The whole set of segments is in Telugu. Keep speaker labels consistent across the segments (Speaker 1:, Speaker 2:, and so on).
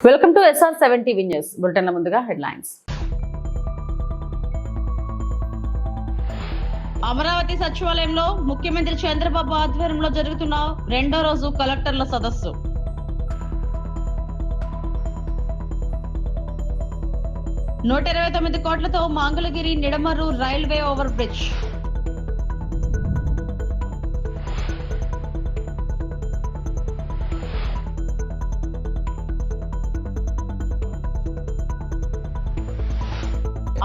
Speaker 1: Welcome to SR7 TV news బులెటిన్ల ముందుగా హెడ్లైన్స్.
Speaker 2: అమరావతి సచివాలయంలో ముఖ్యమంత్రి చంద్రబాబు ఆధ్వర్యంలో జరుగుతున్న రెండో రోజు కలెక్టర్ల సదస్సు. ₹129 కోట్లతో Mangalagiri Nidamarru railway over bridge.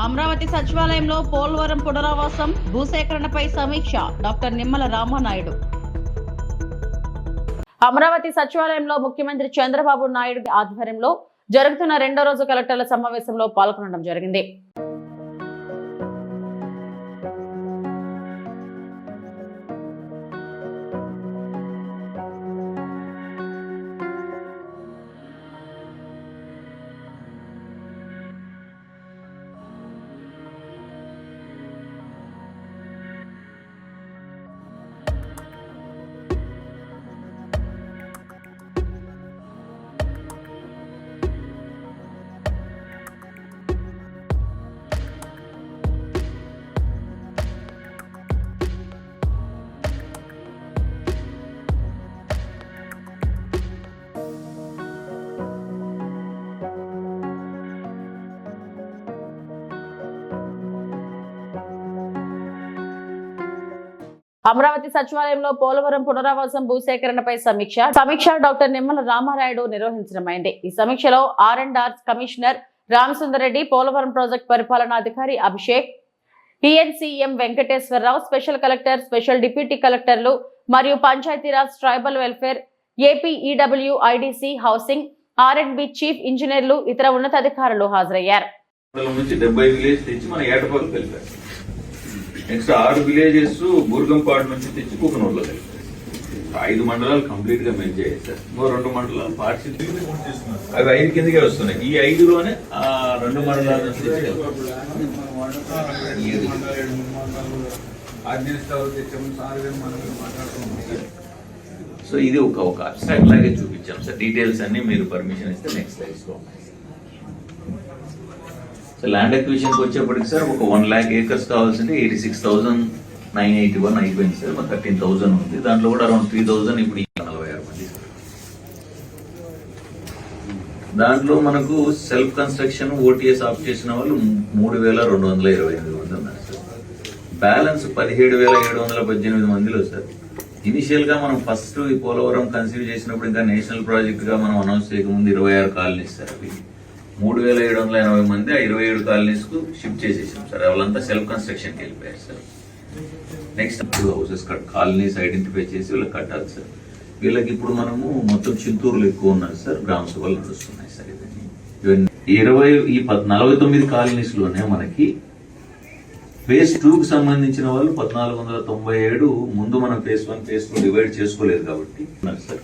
Speaker 2: Amaravati సచివాలయంలో పోలవరం పునరావాసం భూసేకరణపై సమీక్ష డాక్టర్ నిమ్మల రామానాయుడు.
Speaker 1: అమరావతి సచివాలయంలో ముఖ్యమంత్రి చంద్రబాబు నాయుడు ఆధ్వర్యంలో జరుగుతున్న రెండో రోజు కలెక్టర్ల సమావేశంలో పాల్గొనడం జరిగింది. అమరావతి సచివాలయంలో పోలవరం పునరావాసం భూసేకరణపై సమీక్ష డాక్టర్ నిమ్మల రామానాయుడు నిర్వహించడమైంది. ఈ సమీక్షలో R&R commissioner Ramasundar Reddy, Polavaram project పరిపాలనాధికారి Abhishek, PNCM Venkateswararao, special collector, special deputy కలెక్టర్లు మరియు Panchayati Raj, tribal welfare, APEW, IDC, housing, R&B chief ఇంజనీర్లు, ఇతర ఉన్నతాధికారులు హాజరయ్యారు.
Speaker 3: నెక్స్ట్ 6 విలేజెస్ బూర్గంపాడు నుంచి తెచ్చి కుకనూరులో కలిపారు. 5 మండలాలు కంప్లీట్ గా మెయిన్ చేయాలి సార్. 2 మండలాలు పార్షియల్ అవి 5 కిందకే వస్తున్నాయి. ఈ 5లోనే 2 మండలాల నుంచి సో ఇది ఒక అబ్స్ట్రాక్ట్ లాగే చూపించాం సార్. డీటెయిల్స్ అన్ని మీరు పర్మిషన్ ఇస్తే నెక్స్ట్ తీసుకోండి. ల్యాండ్ అక్విజిషన్కి వచ్చేప్పటికి సార్ ఒక 1 lakh acres కావాల్సింది 86,981 అయిపోయింది సార్. 13,000 ఉంది. దాంట్లో కూడా అరౌండ్ 3,000 ఇప్పుడు 46 మంది. దాంట్లో మనకు సెల్ఫ్ కన్స్ట్రక్షన్ OTS ఆఫ్ చేసిన వాళ్ళు 3,228 మంది ఉన్నారు సార్. బ్యాలెన్స్ 17,718 మందిలో సార్. ఇనిషియల్ గా మనం ఫస్ట్ ఈ పోలవరం కన్సీవ్ చేసినప్పుడు ఇంకా నేషనల్ ప్రాజెక్ట్ గా మనం అనౌన్స్ చేయకముందు 26 కాలనీస్ సార్. అవి 3,780 మంది ఆ 27 కాలనీస్ కు షిఫ్ట్ చేసేసాం సార్. వాళ్ళంతా సెల్ఫ్ కన్స్ట్రక్షన్ కి వెళ్ళిపోయారు sir. Next houses colonies identify చేసి వీళ్ళకి కట్టాలి సార్. వీళ్ళకి ఇప్పుడు మనము మొత్తం చింతూరులో ఎక్కువ ఉన్నారు సార్. గ్రామ సభలు నడుస్తున్నాయి సార్. ఇవన్నీ 49 కాలనీస్ లోనే మనకి ఫేజ్ 2 కు సంబంధించిన వాళ్ళు 1,497 ముందు మనం ఫేజ్ 1 ఫేజ్ 2 డివైడ్ చేసుకోలేదు కాబట్టి సార్.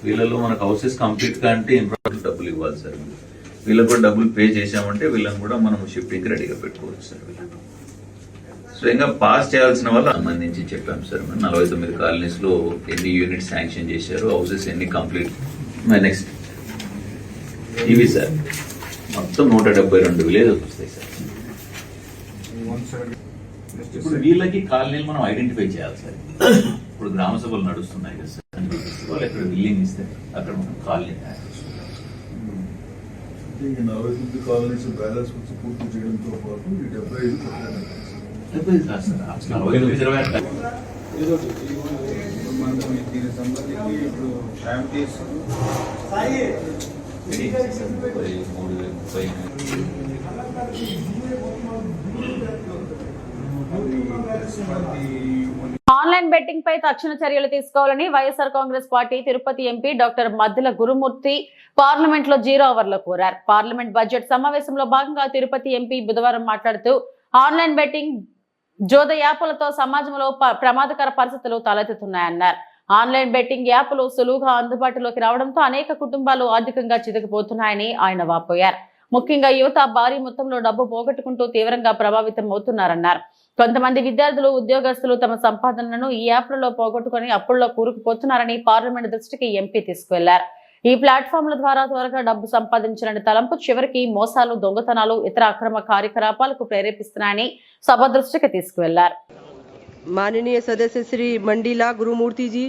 Speaker 3: వీళ్ళలో మనకు హౌసెస్ కంప్లీట్ గా అంటే ఇంపార్టెంట్ డబ్బులు ఇవ్వాలి సార్. వీళ్ళకి కూడా డబ్బులు పే చేసామంటే వీళ్ళని కూడా మనం షిఫ్టింగ్ రెడీగా పెట్టుకోవచ్చు సార్. వీళ్ళకి సో ఇంకా పాస్ చేయాల్సిన వాళ్ళు సంబంధించి చెప్పాం సార్. 49 కాలనీస్ లో ఎన్ని యూనిట్స్ శాంక్షన్ చేశారు, హౌసెస్ ఎన్ని కంప్లీట్. నెక్స్ట్ ఇవి సార్ మొత్తం 172 విలేజెస్ వస్తాయి సార్. ఇప్పుడు వీళ్ళకి కాలనీలు మనం ఐడెంటిఫై చేయాలి సార్. ఇప్పుడు గ్రామ సభలు నడుస్తున్నాయి కదా సార్. వాళ్ళు ఎక్కడ బిల్డింగ్ ఇస్తే అక్కడ మనం కాలనీ తయారు చేస్తాం.
Speaker 4: 49 కాలనీస్ బ్యాలెన్స్ వచ్చి పూర్తి చేయడంతో పాటు ఈ 75 దీనికి సంబంధించి ఇప్పుడు ఫ్యామిలీస్
Speaker 1: ఆన్లైన్ బెట్టింగ్ పై తక్షణ చర్యలు తీసుకోవాలని YSR Congress party Tirupati MP doctor Maddila Gurumoorthy parliament లో 0 అవర్లో కోరారు. పార్లమెంట్ బడ్జెట్ సమావేశంలో భాగంగా తిరుపతి ఎంపీ బుధవారం మాట్లాడుతూ ఆన్లైన్ బెట్టింగ్, జోద యాప్లతో సమాజంలో ప్రమాదకర పరిస్థితులు తలెత్తుతున్నాయన్నారు. ఆన్లైన్ బెట్టింగ్ యాప్లు సులువుగా అందుబాటులోకి రావడంతో అనేక కుటుంబాలు ఆర్థికంగా చితికిపోతున్నాయని ఆయన వాపోయారు. ముఖ్యంగా యువత భారీ మొత్తంలో డబ్బు పోగొట్టుకుంటూ తీవ్రంగా ప్రభావితం అవుతున్నారన్నారు. కొంతమంది విద్యార్థులు, ఉద్యోగస్తులు తమ సంపాదనలను ఈ యాప్లలో పోగొట్టుకుని అప్పుల్లో కూరుకుపోతున్నారని పార్లమెంట్ దృష్టికి ఎంపీ తీసుకువెళ్లారు. ఈ ప్లాట్ఫామ్ల ద్వారా త్వరగా డబ్బు సంపాదించాలని తలంపు చివరికి మోసాలు, దొంగతనాలు, ఇతర అక్రమ కార్యకలాపాలకు ప్రేరేపిస్తున్నాయని సభ దృష్టికి తీసుకువెళ్లారు.
Speaker 5: माननीय सदस्य श्री मंडीला गुरुमूर्ति जी.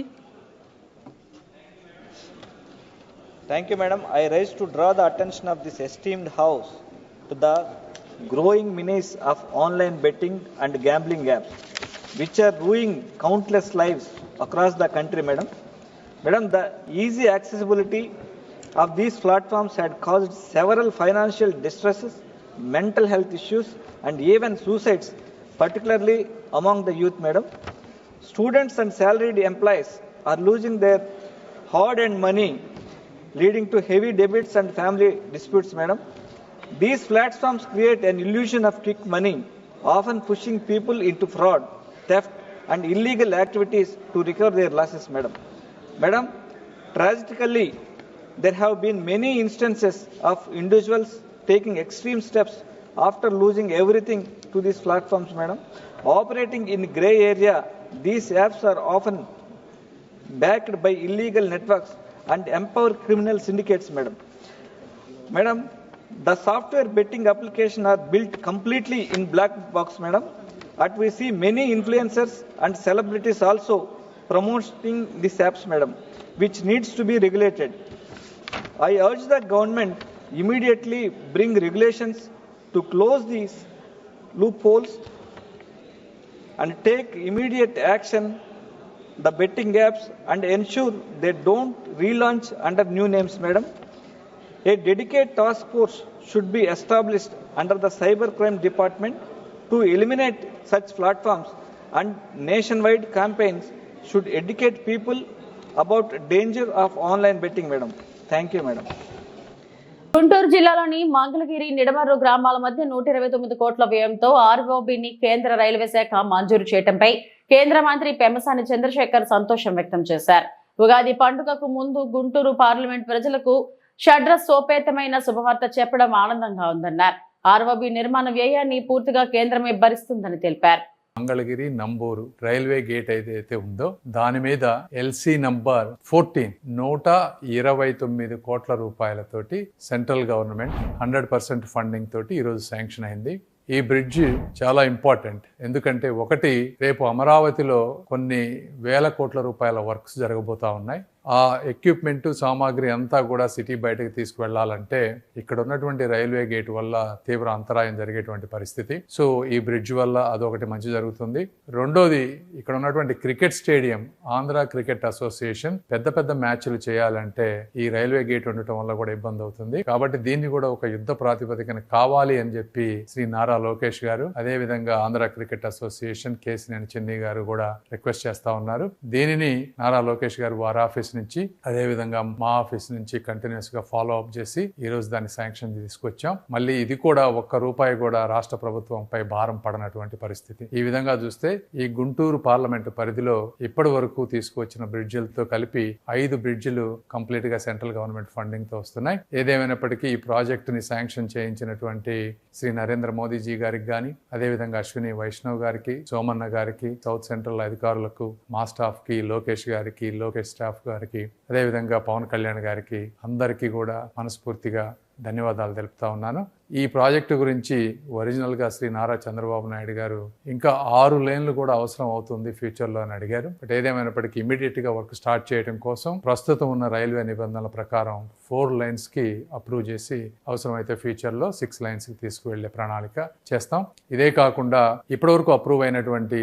Speaker 6: Thank you, madam. I rise to draw the attention of this esteemed house to the growing menace of online betting and gambling apps, which are ruining countless lives across the country, madam. Madam, the easy accessibility of these platforms had caused several financial distresses, mental health issues, and even suicides, particularly among the youth, madam. Students and salaried employees are losing their hard-earned money, leading to heavy debits and family disputes, madam. These platforms create an illusion of quick money, often pushing people into fraud, theft, and illegal activities to recover their losses, madam. Madam, tragically, there have been many instances of individuals taking extreme steps after losing everything to these platforms, madam. Operating in grey area, these apps are often backed by illegal networks and empower criminal syndicates, madam. Madam, the software betting application are built completely in black box, madam. But we see many influencers and celebrities also promoting these apps, madam, which needs to be regulated. I urge the government immediately bring regulations to close these loopholes and take immediate action the betting apps and ensure they don't relaunch under new names, madam. A dedicated task force should be established under the cybercrime department to eliminate such platforms, and nationwide campaigns should educate people about danger of online betting, madam. Thank you, madam.
Speaker 1: Guntur జిల్లాలోని మంగళగిరి, నిడమర్రు గ్రామాల మధ్య 129 కోట్ల వ్యయంతో ఆర్ఓబిని కేంద్ర రైల్వే శాఖ మంజూరు చేయడంపై కేంద్ర మంత్రి పెమ్మసాని చంద్రశేఖర్ సంతోషం వ్యక్తం చేశారు. ఉగాది పండుగకు ముందు గుంటూరు పార్లమెంట్ ప్రజలకు షడ్రసోపేతమైన శుభవార్త చెప్పడం ఆనందంగా ఉందన్నారు. ఆర్ఓబి నిర్మాణ వ్యయాన్ని పూర్తిగా కేంద్రమే భరిస్తుందని తెలిపారు.
Speaker 7: మంగళగిరి నంబూరు రైల్వే గేట్ ఏదైతే ఉందో దాని మీద ఎల్సీ నంబర్ 14 129 కోట్ల రూపాయలతోటి సెంట్రల్ గవర్నమెంట్ 100% ఫండింగ్ తోటి ఈరోజు శాంక్షన్ అయింది. ఈ బ్రిడ్జ్ చాలా ఇంపార్టెంట్. ఎందుకంటే ఒకటి, రేపు అమరావతిలో కొన్ని వేల కోట్ల రూపాయల వర్క్స్ జరగబోతా ఉన్నాయి. ఆ ఎక్విప్మెంట్, సామాగ్రి అంతా కూడా సిటీ బయటకు తీసుకువెళ్లాలంటే ఇక్కడ ఉన్నటువంటి రైల్వే గేట్ వల్ల తీవ్ర అంతరాయం జరిగేటువంటి పరిస్థితి. సో ఈ బ్రిడ్జ్ వల్ల అదొకటి మంచి జరుగుతుంది. రెండోది, ఇక్కడ ఉన్నటువంటి cricket stadium, Andhra cricket association పెద్ద పెద్ద మ్యాచ్లు చేయాలంటే ఈ రైల్వే గేట్ ఉండటం వల్ల కూడా ఇబ్బంది అవుతుంది. కాబట్టి దీన్ని కూడా ఒక యుద్ధ ప్రాతిపదికన కావాలి అని చెప్పి శ్రీ నారా లోకేష్ గారు, అదే విధంగా ఆంధ్ర క్రికెట్ అసోసియేషన్ కేసినేని చిన్ని గారు కూడా రిక్వెస్ట్ చేస్తా ఉన్నారు. దీనిని నారా లోకేష్ గారు వారి ఆఫీస్ నుంచి, అదే విధంగా మా ఆఫీస్ నుంచి కంటిన్యూస్ గా ఫాలో అప్ చేసి ఈ రోజు దాని శాంక్షన్ తీసుకొచ్చాం. మళ్ళీ ఇది కూడా ₹1 కూడా రాష్ట్ర ప్రభుత్వంపై భారం పడనటువంటి పరిస్థితి. ఈ విధంగా చూస్తే ఈ గుంటూరు పార్లమెంటు పరిధిలో ఇప్పటి వరకు తీసుకువచ్చిన బ్రిడ్జిలతో కలిపి 5 బ్రిడ్జిలు కంప్లీట్ గా సెంట్రల్ గవర్నమెంట్ ఫండింగ్ తో వస్తున్నాయి. ఏదేమైనప్పటికీ ఈ ప్రాజెక్టు ని శాంక్షన్ చేయించినటువంటి శ్రీ నరేంద్ర మోదీజీ గారికి గాని, అదేవిధంగా అశ్విని వైష్ణవ్ గారికి, సోమన్న గారికి, సౌత్ సెంట్రల్ అధికారులకు, మా స్టాఫ్ కి, లోకేష్ గారికి, లోకేష్ స్టాఫ్ గారికి, అదేవిధంగా పవన్ కళ్యాణ్ గారికి, అందరికీ కూడా మనస్ఫూర్తిగా ధన్యవాదాలు తెలుపుతా ఉన్నాను. ఈ ప్రాజెక్టు గురించి ఒరిజినల్ గా శ్రీ నారా చంద్రబాబు నాయుడు గారు ఇంకా 6 లేన్లు కూడా అవసరం అవుతుంది ఫ్యూచర్ లో అని అడిగారు. బట్ ఏదేమైనప్పటికీ ఇమీడియట్ గా వర్క్ స్టార్ట్ చేయడం కోసం ప్రస్తుతం ఉన్న రైల్వే నిబంధనల ప్రకారం 4 లైన్స్ కి అప్రూవ్ చేసి అవసరమైతే ఫ్యూచర్ లో 6 లైన్స్ కి తీసుకువెళ్లే ప్రణాళిక చేస్తాం. ఇదే కాకుండా ఇప్పటి వరకు అప్రూవ్ అయినటువంటి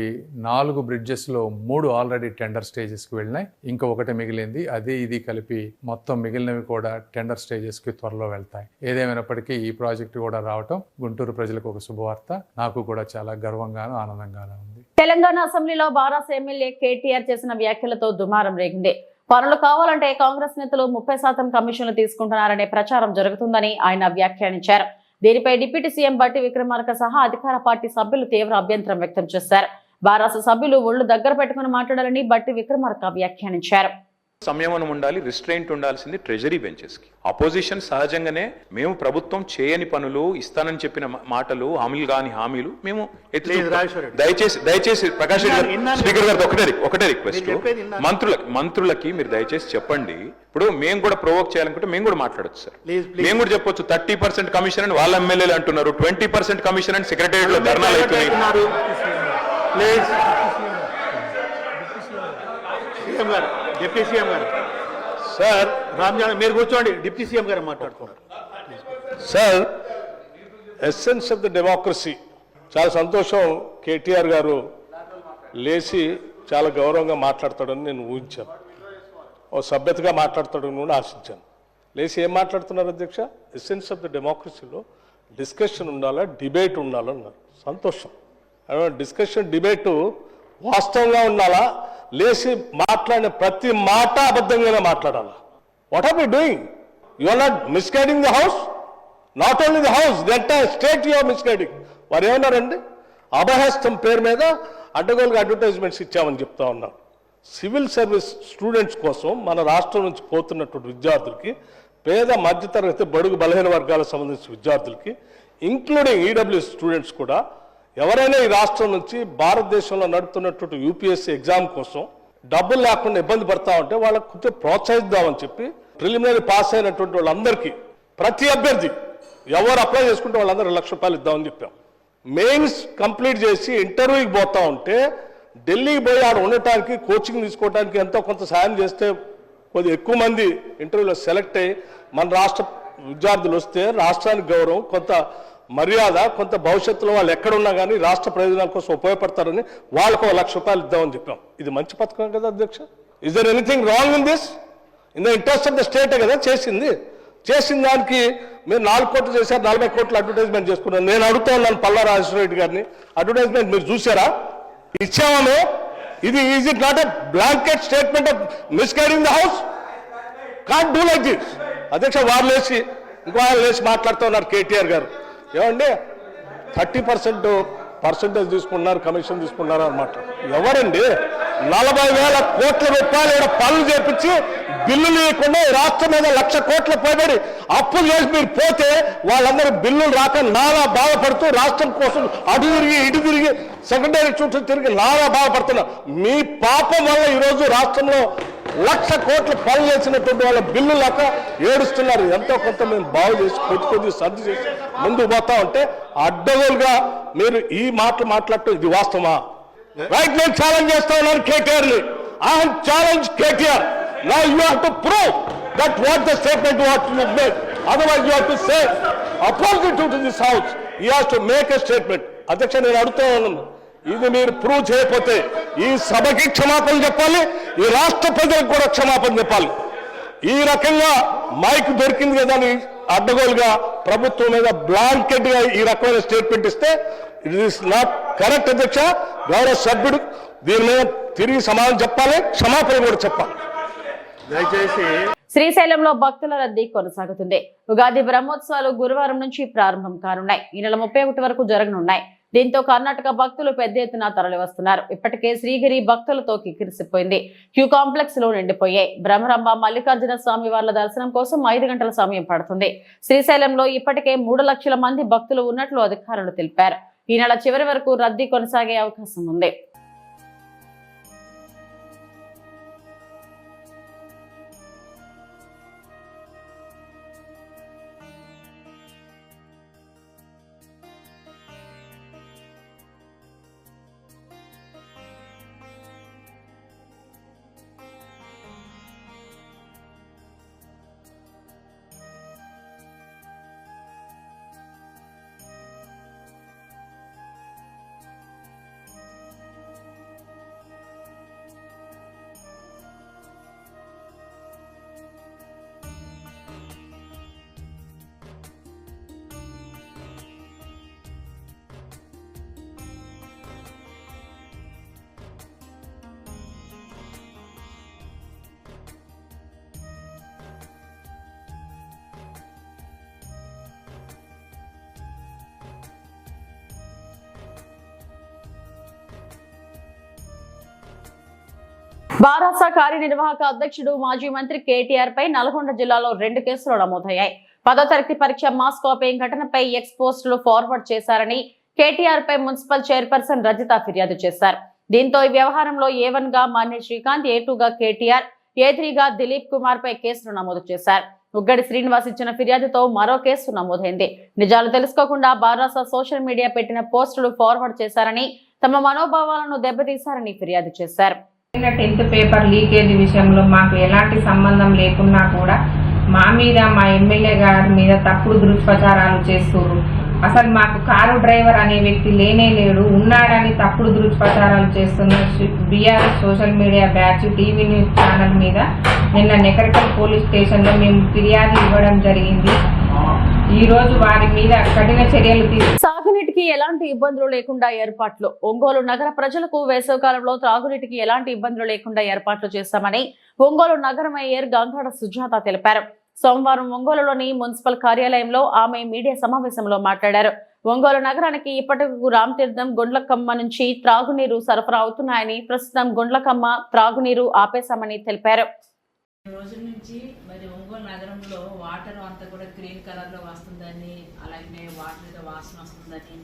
Speaker 7: 4 బ్రిడ్జెస్ లో 3 ఆల్రెడీ టెండర్ స్టేజెస్ కి వెళ్ళినాయి. ఇంకా ఒకటి మిగిలింది. అది ఇది కలిపి మొత్తం మిగిలినవి కూడా టెండర్ స్టేజెస్ కి త్వరలో వెళ్తాయి. ఏదేమైనప్పటికీ ఈ ప్రాజెక్టు కూడా రావటం గుంటూరు ప్రజలకు ఒక శుభవార్త. నాకు కూడా చాలా గర్వంగాను ఆనందంగాను ఉంది.
Speaker 1: తెలంగాణ అసెంబ్లీలో బారాస ఎమ్మెల్యే కేటీఆర్ చేసిన వ్యాఖ్యలతో దుమారం రేగింది. పనులు కావాలంటే కాంగ్రెస్ నేతలు 30% కమిషన్లు తీసుకుంటున్నారనే ప్రచారం జరుగుతుందని ఆయన వ్యాఖ్యానించారు. దీనిపై డిప్యూటీ సీఎం బట్టి విక్రమార్క సహా అధికార పార్టీ సభ్యులు తీవ్ర అభ్యంతరం వ్యక్తం చేశారు. బారాస సభ్యులు ఒళ్ళు దగ్గర పెట్టుకుని మాట్లాడాలని బట్టి విక్రమార్క వ్యాఖ్యానించారు.
Speaker 8: సంయమనం ఉండాలి, రిస్ట్రెయింట్ ఉండాల్సింది ట్రెజరీ బెంచెస్కి. అపోజిషన్ సహజంగానే మేము ప్రభుత్వం చేయని పనులు, ఇస్తానని చెప్పిన మాటలు, హామీలు మేము దయచేసి ప్రకాష్ రెడ్డి గారు, స్పీకర్ గారు ఒకటే రిక్వెస్ట్, మంత్రులకి మీరు దయచేసి చెప్పండి. ఇప్పుడు మేము కూడా ప్రొవోక్ చేయాలనుకుంటే మేము కూడా మాట్లాడొచ్చు సార్. మేము కూడా చెప్పొచ్చు 30% కమిషన్ అని వాళ్ళ ఎమ్మెల్యేలు అంటున్నారు, 20% కమిషన్ అని సెక్రటేరియట్ లో ధర్నాలు అవుతున్నాయి.
Speaker 9: డిప్యూటీ సీఎం గారు సార్, రామ్జాన్ మీరు కూర్చోండి, డిప్యూటీ సీఎం గారు మాట్లాడుతున్నారు.
Speaker 10: Sir, essence of the democracy, చాలా సంతోషం. కేటీఆర్ గారు లేచి చాలా గౌరవంగా మాట్లాడతాడని నేను ఊహించాను, ఓ సభ్యతగా మాట్లాడతాడని కూడా ఆశించాను. లేచి ఏం మాట్లాడుతున్నారు అధ్యక్ష? ఎసెన్స్ ఆఫ్ ద డెమోక్రసీలో డిస్కషన్ ఉండాలా, డిబేట్ ఉండాలన్నారు. సంతోషం. డిస్కషన్ డిబేటు వాస్తవంగా ఉండాలా, లేచి మాట్లాడిన ప్రతి మాట అబద్ధంగానే మాట్లాడాలా. What are we doing? You are not misguiding the house, not only the house, the entire state you are misguiding. వారు ఏమన్నారండి? అభయహస్తం పేరు మీద అడ్డగోలుగా అడ్వర్టైజ్మెంట్స్ ఇచ్చామని చెప్తా ఉన్నారు. సివిల్ సర్వీస్ స్టూడెంట్స్ కోసం మన రాష్ట్రం నుంచి పోతున్నటువంటి విద్యార్థులకి, పేద మధ్యతరగతి బడుగు బలహీన వర్గాలకు సంబంధించిన విద్యార్థులకి, ఇంక్లూడింగ్ ఈడబ్ల్యూఎస్ స్టూడెంట్స్ కూడా, ఎవరైనా ఈ రాష్ట్రం నుంచి భారతదేశంలో నడుపుతున్నటువంటి యూపీఎస్సీ ఎగ్జామ్ కోసం డబ్బులు లేకుండా ఇబ్బంది పడతా ఉంటే వాళ్ళకు కొంచెం ప్రోత్సహిద్దామని చెప్పి ప్రిలిమినరీ పాస్ అయినటువంటి వాళ్ళందరికీ, ప్రతి అభ్యర్థి ఎవరు అప్లై చేసుకుంటే వాళ్ళందరూ ₹1,00,000 ఇద్దామని చెప్పాం. మెయిన్స్ కంప్లీట్ చేసి ఇంటర్వ్యూకి పోతా ఉంటే ఢిల్లీకి పోయి ఆడ ఉండటానికి, కోచింగ్ తీసుకోవడానికి ఎంతో కొంత సాయం చేస్తే కొద్దిగా ఎక్కువ మంది ఇంటర్వ్యూలో సెలెక్ట్ అయ్యి మన రాష్ట్ర విద్యార్థులు వస్తే రాష్ట్రానికి గౌరవం, కొంత మర్యాద, కొంత భవిష్యత్తులో వాళ్ళు ఎక్కడున్నా కానీ రాష్ట్ర ప్రయోజనాల కోసం ఉపయోగపడతారని వాళ్ళకు ₹1,00,000 ఇద్దామని చెప్పాం. ఇది మంచి పథకం కదా అధ్యక్ష? Is there anything wrong in this? In the interest of the స్టేటే కదా చేసింది. చేసిన దానికి మీరు 4 కోట్లు చేశారు, 40 కోట్లు అడ్వర్టైజ్మెంట్ చేసుకున్నారు. నేను అడుగుతా ఉన్నాను పల్లా రాజేశ్వరరెడ్డి గారిని, అడ్వర్టైజ్మెంట్ మీరు చూసారా? ఇచ్చామో? ఇది is it not a blanket statement of misguiding the house? Can't do like this. అధ్యక్ష, వారు లేచి ఇంకో ఆయన లేచి మాట్లాడుతూ ఉన్నారు కేటీఆర్ గారు. ఏమండి 30% తీసుకున్నారు, కమిషన్ తీసుకున్నారు అన్నమాట. ఎవరండి 40,000 కోట్ల రూపాయలు పనులు చేపించి బిల్లులు లేకుండా రాష్ట్రం మీద 1,00,000 కోట్ల పైబడి అప్పులు చేసి మీరు పోతే వాళ్ళందరూ బిల్లులు రాక నానా బాధపడుతూ రాష్ట్రం కోసం అటు తిరిగి ఇటు తిరిగి సెకండరీ చుట్టూ తిరిగి నానా బాధపడుతున్నారు. మీ పాపం వల్ల ఈరోజు రాష్ట్రంలో 1,00,000 కోట్ల పనులు చేసినటువంటి వాళ్ళ బిల్లు లేక ఏడుస్తున్నారు. ఎంతో కొంత మేము బాగు చేసి కొద్ది సర్ది చేసి ముందుకు పోతా ఉంటే అడ్డగోలుగా మీరు ఈ మాటలు మాట్లాడటం ఇది వాస్తవమా? రైట్, నేను ఛాలెంజ్ చేస్తా ఉన్నాను కేటీఆర్ని. I have challenge KTR. Now you have to prove that what the statement what you made. Otherwise you have to say opposite to this house. He has to make a statement. అధ్యక్ష, నేను అడుగుతా ఉన్నాను, ఇది మీరు ప్రూవ్ చేయకపోతే ఈ సభకి క్షమాపణ చెప్పాలి, ఈ రాష్ట్ర ప్రజలకు కూడా క్షమాపణ చెప్పాలి. ఈ రకంగా మైక్ దొరికింది కదా అని అడ్డగోలుగా ప్రభుత్వం మీద బ్లాంకెట్ గా ఈ రకమైన స్టేట్మెంట్ ఇస్తే ఇట్ ఈస్ నాట్ కరెక్ట్ అధ్యక్ష. గౌరవ సభ్యుడు దీని మీద తిరిగి సమాధానం చెప్పాలి, క్షమాపణ కూడా చెప్పాలి.
Speaker 9: దయచేసి
Speaker 1: శ్రీశైలంలో భక్తుల రద్దీ కొనసాగుతుంది. ఉగాది బ్రహ్మోత్సవాలు గురువారం నుంచి ప్రారంభం కానున్నాయి. ఈ నెల 31 వరకు జరగనున్నాయి. దీంతో కర్ణాటక భక్తులు పెద్ద ఎత్తున తరలి వస్తున్నారు. ఇప్పటికే శ్రీగిరి భక్తులతో కిక్కిరిసిపోయింది. క్యూ కాంప్లెక్స్ లో నిండిపోయాయి. బ్రహ్మరంభ మల్లికార్జున స్వామి వార్ల దర్శనం కోసం 5 గంటల సమయం పడుతుంది. శ్రీశైలంలో ఇప్పటికే 3 లక్షల మంది భక్తులు ఉన్నట్లు అధికారులు తెలిపారు. ఈ నెల చివరి వరకు రద్దీ కొనసాగే అవకాశం ఉంది. బారాస కార్యనిర్వాహక అధ్యక్షుడు మాజీ మంత్రి కేటీఆర్ పై నల్గొండ జిల్లాలో 2 కేసులు నమోదయ్యాయి. 10వ తరగతి పరీక్ష మాస్ కాపీయింగ్ ఘటనపై ఎక్స్ పోస్టులు ఫార్వర్డ్ చేశారని కేటీఆర్ పై మున్సిపల్ చైర్పర్సన్ రజిత ఫిర్యాదు చేశారు. దీంతో ఈ వ్యవహారంలో A1 గా మాన్య శ్రీకాంత్, A2 గా కేటీఆర్, A3గా దిలీప్ కుమార్ పై కేసును నమోదు చేశారు. ఉగ్గడి శ్రీనివాస్ ఇచ్చిన ఫిర్యాదుతో మరో కేసు నమోదైంది. నిజాలు తెలుసుకోకుండా బారాస సోషల్ మీడియా పెట్టిన పోస్టులు ఫార్వర్డ్ చేశారని, తమ మనోభావాలను దెబ్బతీశారని ఫిర్యాదు చేశారు.
Speaker 11: 10th పేపర్ లీకేజ్ విషయంలో మాకు ఎలాంటి సంబంధం లేకున్నా కూడా మా మీద, మా ఎమ్మెల్యే గారి మీద తప్పుడు దుష్ప్రచారాలు చేస్తున్నారు. అసలు మాకు కారు డ్రైవర్ అనే వ్యక్తి లేనే లేడు, ఉన్నాడని తప్పుడు దుష్ప్రచారాలు చేస్తున్న BRS social media batch TV news channel మీద నిన్న నెకరకల్ పోలీస్ స్టేషన్లో మేము ఫిర్యాదు ఇవ్వడం జరిగింది. ఈ రోజు వారి మీద కఠిన చర్యలు
Speaker 1: సాగునీటికి ఎలాంటి ఇబ్బందులు లేకుండా ఏర్పాట్లు. ఒంగోలు నగర ప్రజలకు వేసవికాలంలో త్రాగునీటికి ఎలాంటి ఇబ్బందులు లేకుండా ఏర్పాట్లు చేశామని ఒంగోలు నగర మేయర్ గంగాడ సుజాత తెలిపారు. సోమవారం ఒంగోలులోని మున్సిపల్ కార్యాలయంలో ఆమె మీడియా సమావేశంలో మాట్లాడారు. ఒంగోలు నగరానికి ఇప్పటికు రామతీర్థం, గుండ్లకమ్మ నుంచి త్రాగునీరు సరఫరా అవుతున్నాయని, ప్రస్తుతం గుండ్లకమ్మ త్రాగునీరు ఆపేశామని తెలిపారు.
Speaker 12: రోజుల నుంచి మరి ఒంగోలు నగరంలో వాటర్ అంతా కూడా గ్రీన్ కలర్లో వస్తుందని, అలాగే వాటర్ వాసన వస్తుందని,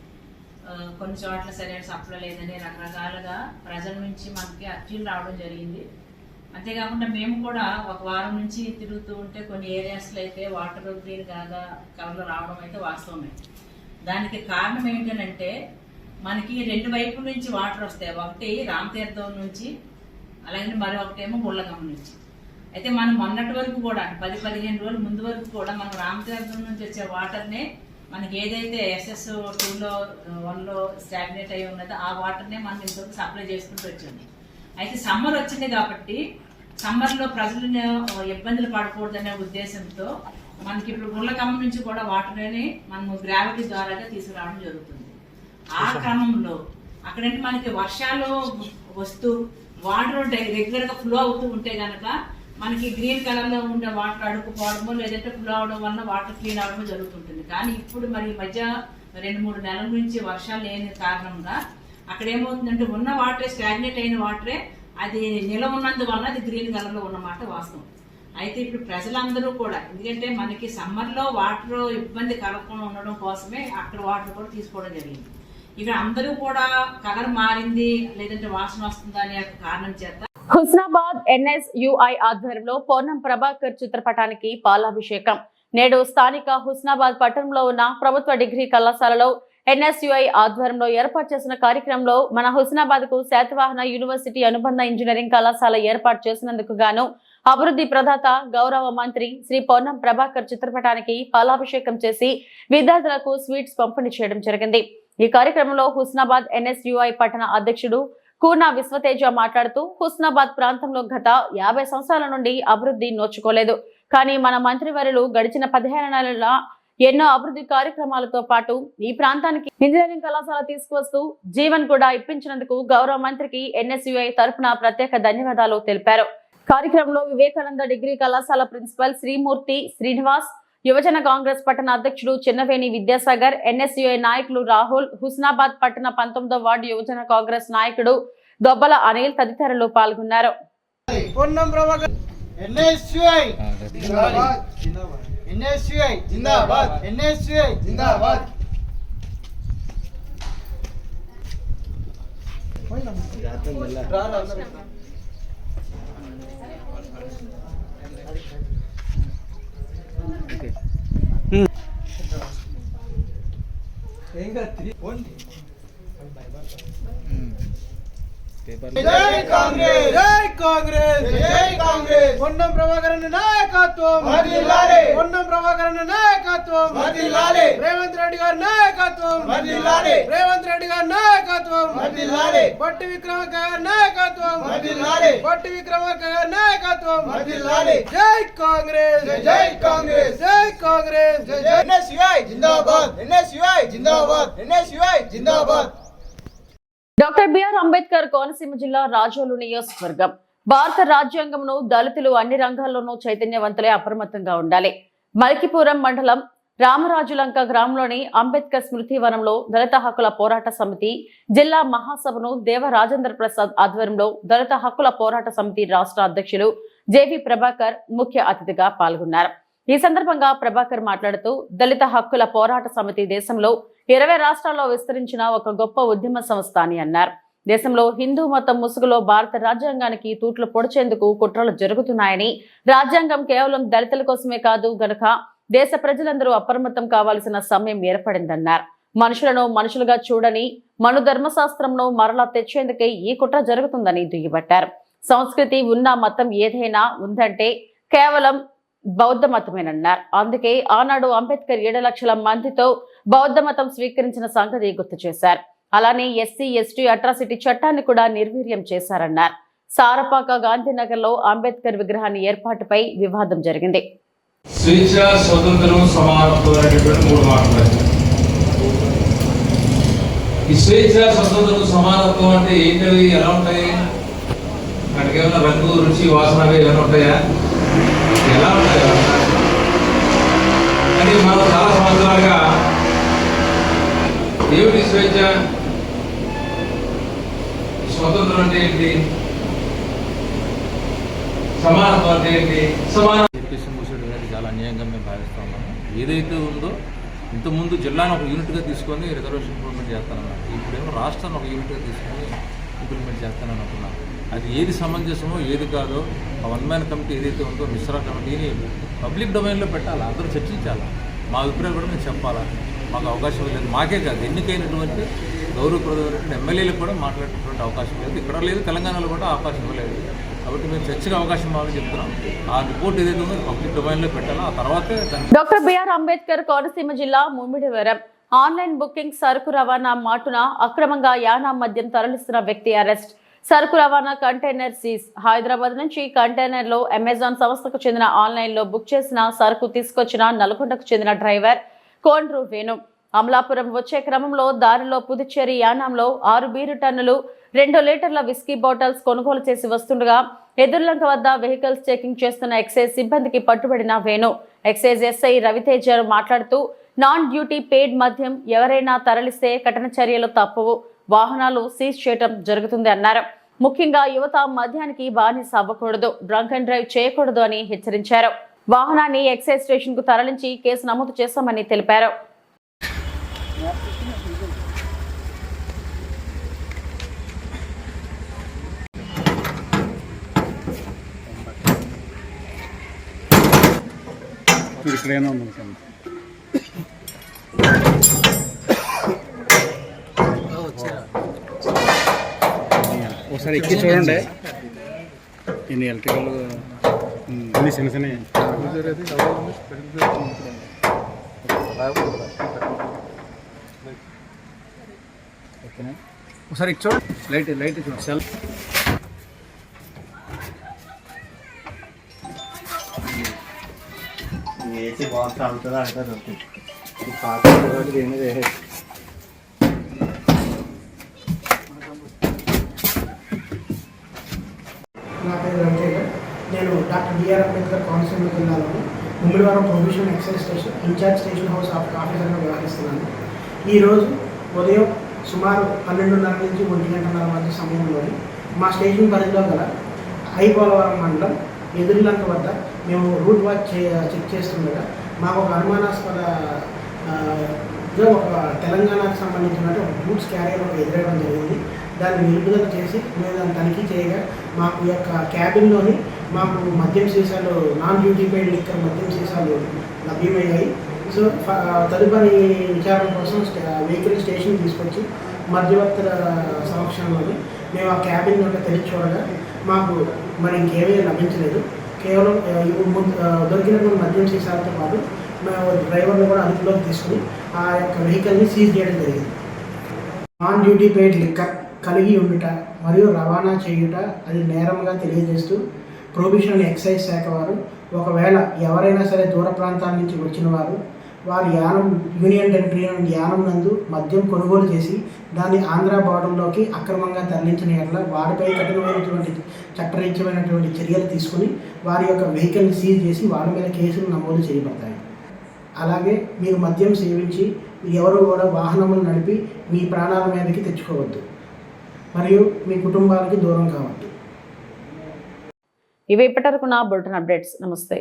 Speaker 12: కొన్ని చోట్ల సరైన సప్లై లేదని రకరకాలుగా ప్రజల నుంచి మనకి అర్జీలు రావడం జరిగింది. అంతేకాకుండా మేము కూడా ఒక వారం నుంచి తిరుగుతూ ఉంటే కొన్ని ఏరియాస్లో అయితే వాటర్ గ్రీన్ కలర్లో రావడం అయితే వాస్తవమే. దానికి కారణం ఏంటంటే మనకి 2 వైపుల నుంచి వాటర్ వస్తాయి. ఒకటి రామతీర్థం నుంచి, అలాగే మరొకటేమో గుళ్ళకమ్మ నుంచి. అయితే మనం మొన్నటి వరకు కూడా 10-15 రోజుల ముందు వరకు కూడా మనం రామతీర్థం నుంచి వచ్చే వాటర్నే మనకి ఏదైతే SS2లో 1లో స్టాగ్నేట్ అయి ఉన్నదో ఆ వాటర్నే మనం ఇంతవరకు సప్లై చేసుకుంటూ వచ్చింది. అయితే సమ్మర్ వచ్చింది కాబట్టి సమ్మర్లో ప్రజలను ఇబ్బందులు పడకూడదనే ఉద్దేశంతో మనకి ఇప్పుడు గుళ్ళకమ్మ నుంచి కూడా వాటర్ని మనము గ్రావిటీ ద్వారాగా తీసుకురావడం జరుగుతుంది. ఆ క్రమంలో అక్కడంటే మనకి వర్షాలు వస్తూ వాటర్ రెగ్యులర్గా ఫ్లో అవుతూ ఉంటే కనుక మనకి గ్రీన్ కలర్లో ఉండే వాటర్ అడుక్కుపోవడమో లేదంటే ఫ్లో అవడం వల్ల వాటర్ క్లీన్ అవడమో జరుగుతుంటుంది. కానీ ఇప్పుడు మరి మధ్య 2-3 నెలల నుంచి వర్షాలు లేని కారణంగా అక్కడ ఏమవుతుందంటే ఉన్న వాటరే, స్టాగ్నేట్ అయిన వాటరే అది నిల ఉన్నందువల్ల అది గ్రీన్ కలర్లో ఉన్నమాట వాస్తవం. అయితే ఇప్పుడు ప్రజలందరూ కూడా, ఎందుకంటే మనకి సమ్మర్లో వాటర్ ఇబ్బంది కలగకుండా ఉండడం కోసమే అక్కడ వాటర్ కూడా తీసుకోవడం జరిగింది. ఇక్కడ అందరూ కూడా కలర్ మారింది లేదంటే వాసన వస్తుందా అనే కారణం చేత
Speaker 1: హుస్నాబాద్ NSUI ఆధ్వర్యంలో పొన్నం ప్రభాకర్ చిత్రపటానికి పాలాభిషేకం. నేడు స్థానిక హుస్నాబాద్ పట్టణంలో ఉన్న ప్రభుత్వ డిగ్రీ కళాశాలలో NSUI ఆధ్వర్యంలో ఏర్పాటు చేసిన కార్యక్రమంలో మన హుస్నాబాద్ కు శాతవాహన యూనివర్సిటీ అనుబంధ ఇంజనీరింగ్ కళాశాల ఏర్పాటు చేసినందుకు గాను అభివృద్ధి ప్రదాత గౌరవ మంత్రి శ్రీ పొన్నం ప్రభాకర్ చిత్రపటానికి పాలాభిషేకం చేసి విద్యార్థులకు స్వీట్స్ పంపిణీ చేయడం జరిగింది. ఈ కార్యక్రమంలో హుస్నాబాద్ NSUI పట్టణ అధ్యక్షుడు కూనా విశ్వతేజ మాట్లాడుతూ, హుస్నాబాద్ ప్రాంతంలో గత 50 సంవత్సరాల నుండి అభివృద్ధి నోచుకోలేదు. కానీ మన మంత్రివర్యులు గడిచిన 15 నెలల ఎన్నో అభివృద్ధి కార్యక్రమాలతో పాటు ఈ ప్రాంతానికి ఇంజనీరింగ్ కళాశాల తీసుకువస్తూ జీవన్ కూడా ఇప్పించినందుకు గౌరవ మంత్రికి NSUI తరఫున ప్రత్యేక ధన్యవాదాలు తెలిపారు. కార్యక్రమంలో వివేకానంద డిగ్రీ కళాశాల ప్రిన్సిపల్ శ్రీమూర్తి శ్రీనివాస్, యువజన కాంగ్రెస్ పట్టణ అధ్యక్షుడు చిన్నవేణి విద్యాసాగర్, NSUI నాయకులు రాహుల్, హుస్నాబాద్ పట్టణ 19వ వార్డు యువజన కాంగ్రెస్ నాయకుడు దొబ్బల అనిల్ తదితరులు పాల్గొన్నారు.
Speaker 13: జై కాంగ్రెస్, జై కాంగ్రెస్, జై కాంగ్రెస్. పొన్నం ప్రభాకర్ నాయకత్వం వర్ధిల్లాలి, పొన్నం ప్రభాకర్ నాయకత్వం వర్ధిల్లాలి, రేవంత్ రెడ్డి గారి నాయకత్వం వర్ధిల్లాలి, రేవంత్ రెడ్డి గారి నాయకత్వం వర్ధిల్లాలి, బట్టి విక్రమార్క గారి నాయకత్వం వర్ధిల్లాలి, బట్టి విక్రమార్క గారి నాయకత్వం వర్ధిల్లాలి. జై కాంగ్రెస్, జై కాంగ్రెస్, జై కాంగ్రెస్, జై NSUI జిందాబాద్, NSUI జిందాబాద్, NSUI జిందాబాద్.
Speaker 1: డాక్టర్ బిఆర్ అంబేద్కర్ కోనసీమ జిల్లా రాజోలు నియోజకవర్గం. భారత రాజ్యాంగంను దళితులు అన్ని రంగాల్లోనూ చైతన్యవంతులే అప్రమత్తంగా ఉండాలి. మల్కిపురం మండలం రామరాజులంక గ్రామంలోని అంబేద్కర్ స్మృతి వనంలో దళిత హక్కుల పోరాట సమితి జిల్లా మహాసభను దేవ రాజేంద్ర ప్రసాద్ ఆధ్వర్యంలో దళిత హక్కుల పోరాట సమితి రాష్ట్ర అధ్యక్షులు జేవి ప్రభాకర్ ముఖ్య అతిథిగా పాల్గొన్నారు. ఈ సందర్భంగా ప్రభాకర్ మాట్లాడుతూ, దళిత హక్కుల పోరాట సమితి దేశంలో 20 రాష్ట్రాల్లో విస్తరించిన ఒక గొప్ప ఉద్యమ సంస్థ అని అన్నారు. దేశంలో హిందూ మతం ముసుగులో భారత రాజ్యాంగానికి తూట్లు పొడిచేందుకు కుట్రలు జరుగుతున్నాయని, రాజ్యాంగం కేవలం దళితుల కోసమే కాదు గనక దేశ ప్రజలందరూ అప్రమత్తం కావాల్సిన సమయం ఏర్పడిందన్నారు. మనుషులను మనుషులుగా చూడని మను ధర్మశాస్త్రంను మరలా తెచ్చేందుకే ఈ కుట్ర జరుగుతుందని దుయ్యబట్టారు. సంస్కృతి ఉన్న మతం ఏదైనా ఉందంటే కేవలం బౌద్ధ మతమేనన్నారు. అందుకే ఆనాడు అంబేద్కర్ 7 లక్షల మందితో బౌద్ధ మతం స్వీకరించిన సంగతి గుర్తు చేశారు. అలానే ఎస్సీ ఎస్టీ అట్రాసిటీ చట్టాన్ని కూడా నిర్వీర్యం చేశారన్నారు. సారపాక గాంధీనగర్ లో అంబేద్కర్ విగ్రహాన్ని ఏర్పాటుపై వివాదం జరిగింది.
Speaker 14: స్వేచ్ఛ, స్వతంత్రం, సమానత్వం అనేటువంటి 3 మాటలు. ఈ స్వేచ్ఛ, స్వతంత్రం, సమానత్వం అంటే ఏంటవి, ఎలా ఉంటాయి? వాటికి ఏమైనా రంగు, రుచి, వాసన ఏమైనా ఉంటాయా? ఎలా ఉంటాయి? అని మనం చాలా సంవత్సరాలుగా ఏమిటి స్వేచ్ఛ, స్వతంత్రం అంటే ఏంటి, సమానత్వం అంటే ఏంటి?
Speaker 15: చాలా అన్యాయంగా మేము భావిస్తా ఉన్నాము. ఏదైతే ఉందో ఇంతకుముందు జిల్లాను ఒక యూనిట్గా తీసుకొని రిజర్వేషన్ ఇంప్లిమెంట్ చేస్తానన్నారు. ఇప్పుడేమో రాష్ట్రాన్ని ఒక యూనిట్గా తీసుకొని ఇంప్లిమెంట్ చేస్తానని అనుకున్నాను. అది ఏది సమంజసమో ఏది కాదో ఆ 1 మ్యాన్ కమిటీ ఏదైతే ఉందో మిశ్రా కమిటీని పబ్లిక్ డొమైన్లో పెట్టాలి, అందరూ చర్చించాలి, మా అభిప్రాయాలు కూడా మేము చెప్పాలా. మాకు అవకాశం లేదు, మాకే కాదు ఎన్నికైనటువంటి గౌరవప్రదమైనటువంటి ఎమ్మెల్యేలకు కూడా మాట్లాడేటువంటి అవకాశం లేదు, ఇక్కడ లేదు, తెలంగాణలో కూడా అవకాశం ఇవ్వలేదు. కాబట్టి మేము చర్చగా అవకాశం ఇవ్వాలని చెప్తున్నాం. ఆ రిపోర్ట్ ఏదైతే ఉందో పబ్లిక్ డొమైన్లో పెట్టాలా, ఆ తర్వాతే.
Speaker 1: డాక్టర్ బిఆర్ అంబేద్కర్ కోనసీమ జిల్లా ముమ్మిడివరం ఆన్లైన్ బుకింగ్ సరుకు రవాణా మాటున అక్రమంగా యానా మద్యం తరలిస్తున్న వ్యక్తి అరెస్ట్. సరుకు రవాణా కంటైనర్ సీజ్. హైదరాబాద్ నుంచి కంటైనర్ లో అమెజాన్ సంస్థకు చెందిన ఆన్లైన్ లో బుక్ చేసిన సరుకు తీసుకొచ్చిన నల్గొండకు చెందిన డ్రైవర్ కోండ్రు వేణు అమలాపురం వచ్చే క్రమంలో దారిలో పుదుచ్చేరి యానాంలో 6 బీరు టన్నులు 2 లీటర్ల విస్కీ బాటిల్స్ కొనుగోలు చేసి వస్తుండగా ఎదుర్లంక వద్ద వెహికల్స్ చెకింగ్ చేస్తున్న ఎక్సైజ్ సిబ్బందికి పట్టుబడిన వేణు ఎక్సైజ్ ఎస్ఐ రవితేజ మాట్లాడుతూ నాన్ డ్యూటీ పెయిడ్ మద్యం ఎవరైనా తరలిస్తే కఠిన చర్యలు తప్పవు, వాహనాలు సీజ్ చేయడం జరుగుతుంది అన్నారు. ముఖ్యంగా యువత మద్యానికి బానిస అవ్వకూడదు, డ్రంక్ అండ్ డ్రైవ్ చేయకూడదు అని హెచ్చరించారు. వాహనాన్ని ఎక్సైజ్ స్టేషన్ కు తరలించి కేసు నమోదు చేస్తామని తెలిపారు.
Speaker 16: ఒకసారి ఎక్కి చూడండి. ఇన్ని ఎలక్ట్రికల్ అన్ని చిన్న చిన్న ఒకసారి ఎక్కి చూడండి. లైట్ లైట్ చూడండి. సెల్ ఏసీ బాగా అవుతుందా అంటారు.
Speaker 13: నా పేరు వెంకయ్య. నేను డాక్టర్ బిఆర్ అంబేద్కర్ కోనసీమ జిల్లాలోని Mummidivaram prohibition excise station incharge station house ఆఫీసర్గా వ్యవహరిస్తున్నాను. ఈరోజు ఉదయం సుమారు 12:30 నుంచి 1:30 మధ్య సమయంలోని మా స్టేషన్ పరిధిలో గల ఐపోలవరం మండలం ఎదుర్లంక వద్ద మేము రూట్ వాచ్ చెక్ చేస్తుండగా మాకు ఒక అనుమానాస్పద ఒక తెలంగాణకు సంబంధించినట్టు ఒక గూడ్స్ క్యారియర్ ఒక ఎదురవడం జరిగింది. దాన్ని నిలుపుదల చేసి మేము దాన్ని తనిఖీ చేయగా మాకు ఈ యొక్క క్యాబిన్లోని మాకు మద్యం సీసాలు నాన్ డ్యూటీ పెయిడ్ లిక్కర్ మద్యం సీసాలు లభ్యమయ్యాయి. సో తదుపరి విచారణ కోసం వెహికల్ స్టేషన్ తీసుకొచ్చి మధ్యవర్తుల సమక్షంలోని మేము ఆ క్యాబిన్ యొక్క తెరిచి చూడగా మాకు మరి ఇంకేమీ లభించలేదు. కేవలం దొరికినటువంటి మద్యం సీసాలతో పాటు మేము డ్రైవర్ని కూడా అదుపులోకి తీసుకుని ఆ యొక్క వెహికల్ని సీజ్ చేయడం జరిగింది. నాన్ డ్యూటీ పెయిడ్ లిక్కర్ కలిగి ఉండుట మరియు రవాణా చేయుట అది నేరంగా తెలియజేస్తూ ప్రొహిబిషన్ ఎక్సైజ్ శాఖ వారు ఒకవేళ ఎవరైనా సరే దూర ప్రాంతాల నుంచి వచ్చిన వారు యానం యూనియన్ టెరిటరీ యానం నందు మద్యం కొనుగోలు చేసి దాన్ని ఆంధ్ర బార్డర్లోకి అక్రమంగా తరలించిన ఎడల వారిపై కఠినమైనటువంటి చట్టరీత్యమైనటువంటి చర్యలు తీసుకుని వారి యొక్క వెహికల్ని సీజ్ చేసి వారి మీద కేసులు నమోదు చేయబడతాయి. అలాగే మీరు మద్యం సేవించి ఎవరు కూడా వాహనములు నడిపి మీ ప్రాణాల మీదకి తెచ్చుకోవద్దు మరియు మీ కుటుంబాలకి దూరం కావద్దు.
Speaker 1: ఇవి ఇప్పటివరకు నా బులెటిన్ అప్డేట్స్. నమస్తే.